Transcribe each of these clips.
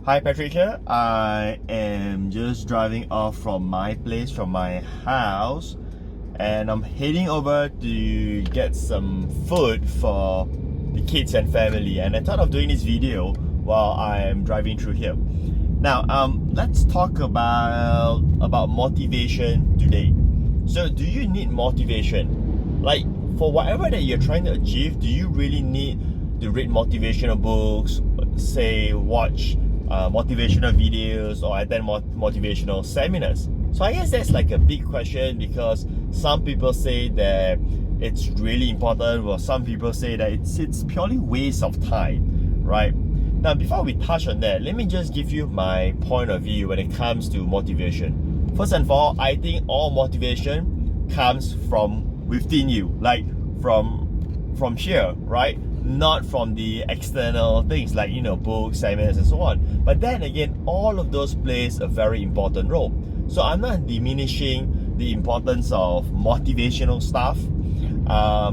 Hi Patrick here. I am just driving off from my place, from my house, and I'm heading over to get some food for the kids and family. And I thought of doing this video while I'm driving through here. Now, let's talk about motivation today. So, do you need motivation? Like, for whatever that you're trying to achieve, do you really need to read motivational books, say watch motivational videos, or attend motivational seminars? So I guess that's like a big question, because some people say that it's really important, while some people say that it's purely waste of time, right? Now, before we touch on that, let me just give you my point of view when it comes to motivation. First and foremost, I think all motivation comes from within you, like from here, right? Not from the external things like, books, seminars, and so on. But then again, all of those plays a very important role. So I'm not diminishing the importance of motivational stuff,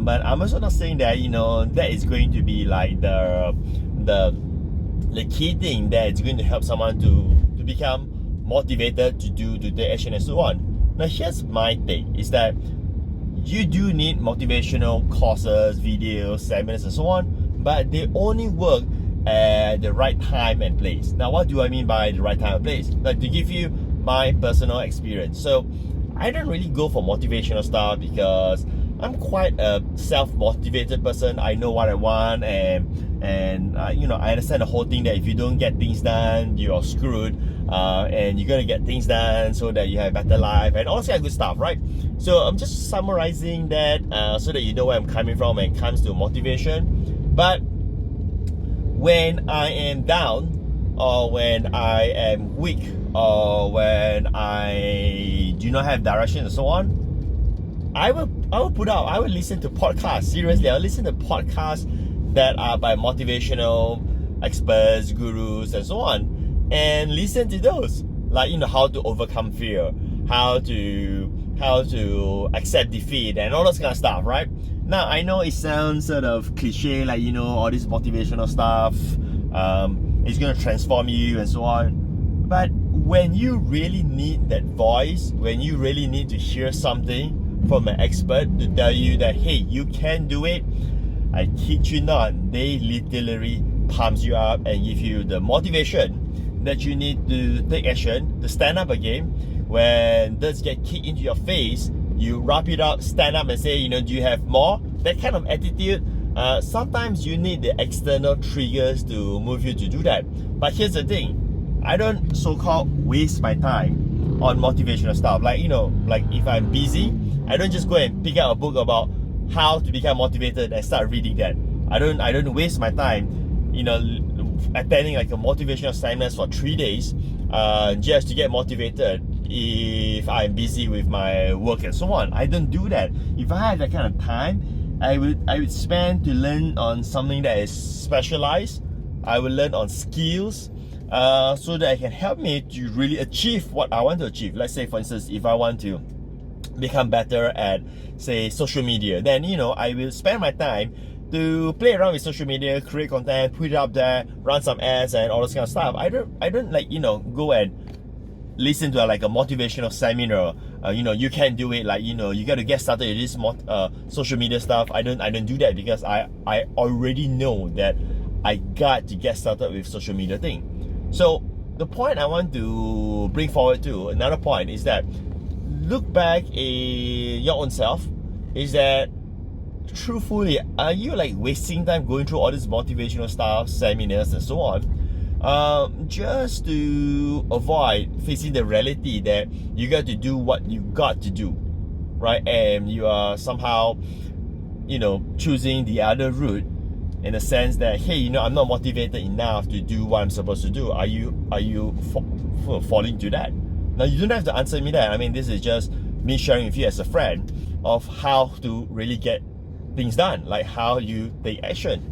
but I'm also not saying that that is going to be like the key thing that is going to help someone to become motivated to do the action and so on. Now, here's my take, is that you do need motivational courses, videos, seminars, and so on, but they only work at the right time and place. Now, what do I mean by the right time and place? Like, to give you my personal experience. So, I don't really go for motivational stuff because I'm quite a self-motivated person. I know what I want, and I understand the whole thing that if you don't get things done, you're screwed, and you're gonna get things done so that you have a better life and all that kind of good stuff, right? So I'm just summarizing that so that you know where I'm coming from when it comes to motivation. But when I am down, or when I am weak, or when I do not have direction and so on, I will listen to podcasts. Seriously, I'll listen to podcasts that are by motivational experts, gurus, and so on, and listen to those, like how to overcome fear, how to accept defeat, and all those kind of stuff, right? Now, I know it sounds sort of cliche, like all this motivational stuff, it's gonna transform you and so on. But when you really need that voice, when you really need to hear something from an expert to tell you that, hey, you can do it, I kid you not, they literally pumps you up and give you the motivation that you need to take action, to stand up again. When this get kicked into your face, you wrap it up, stand up and say, do you have more? That kind of attitude. Sometimes you need the external triggers to move you to do that. But here's the thing, I don't so-called waste my time on motivational stuff. Like if I'm busy, I don't just go and pick out a book about how to become motivated and start reading that. I don't waste my time, attending like a motivational seminars for 3 days, just to get motivated if I'm busy with my work and so on. I don't do that. If I had that kind of time, I would spend to learn on something that is specialized. I would learn on skills, so that it can help me to really achieve what I want to achieve. Let's say, for instance, if I want to become better at, say, social media, then I will spend my time to play around with social media, create content, put it up there, run some ads, and all this kind of stuff. I don't go and listen to like a motivational seminar. You can do it, like you got to get started with this social media stuff. I don't do that, because I already know that I got to get started with social media thing. So the point I want to bring forward to another point is that look back in your own self, is that truthfully, are you like wasting time going through all this motivational stuff, seminars, and so on, just to avoid facing the reality that you got to do what you got to do, right? And you are somehow choosing the other route, in a sense that, hey, I'm not motivated enough to do what I'm supposed to do. Are you falling to that? Now, you don't have to answer me that. I mean, this is just me sharing with you as a friend of how to really get things done, like how you take action.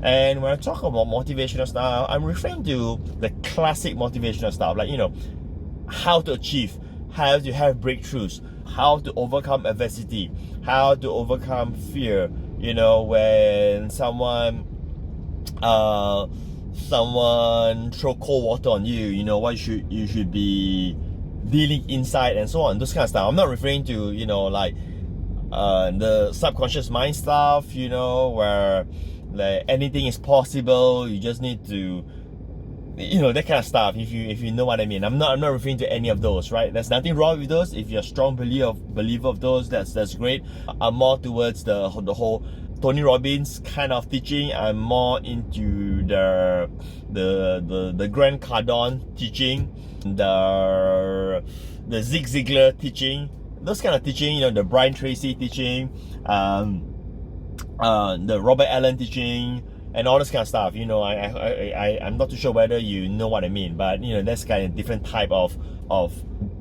And when I talk about motivational stuff, I'm referring to the classic motivational stuff, like how to achieve, how to have breakthroughs, how to overcome adversity, how to overcome fear. When someone someone throw cold water on you, you know, what you should be dealing inside and so on, those kind of stuff. I'm not referring to, you know, like the subconscious mind stuff, you know, where like anything is possible, you just need to, you know, that kind of stuff, if you know what I mean. I'm not referring to any of those, right? There's nothing wrong with those. If you're a strong believer of those, that's great. I'm more towards the whole Tony Robbins kind of teaching. I'm more into the Grant Cardone teaching, the Zig Ziglar teaching, those kind of teaching, you know, the Brian Tracy teaching, the Robert Allen teaching, and all this kind of stuff. You know, I'm not too sure whether you know what I mean, but you know, that's kind of different type of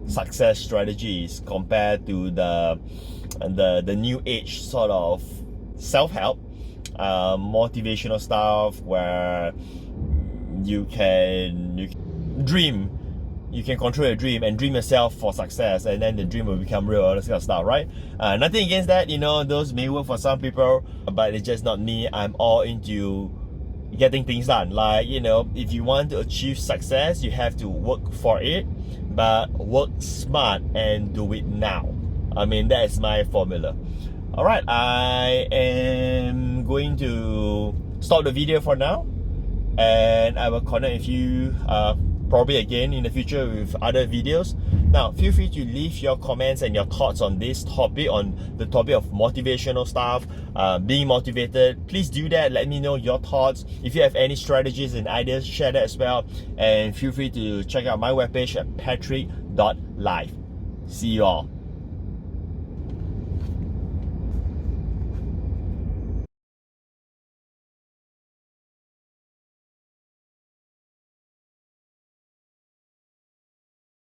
success strategies compared to the new age sort of self-help, motivational stuff where you can dream. You can control your dream and dream yourself for success, and then the dream will become real, all this kind of stuff, right? Nothing against that, you know, those may work for some people, but it's just not me. I'm all into getting things done. Like, you know, if you want to achieve success, you have to work for it, but work smart and do it now. I mean, that is my formula. Alright, I am going to stop the video for now, and I will connect with you probably again in the future with other videos. Now, feel free to leave your comments and your thoughts on this topic, on the topic of motivational stuff, being motivated. Please do that. Let me know your thoughts. If you have any strategies and ideas, share that as well. And feel free to check out my webpage at patrick.life. See you all.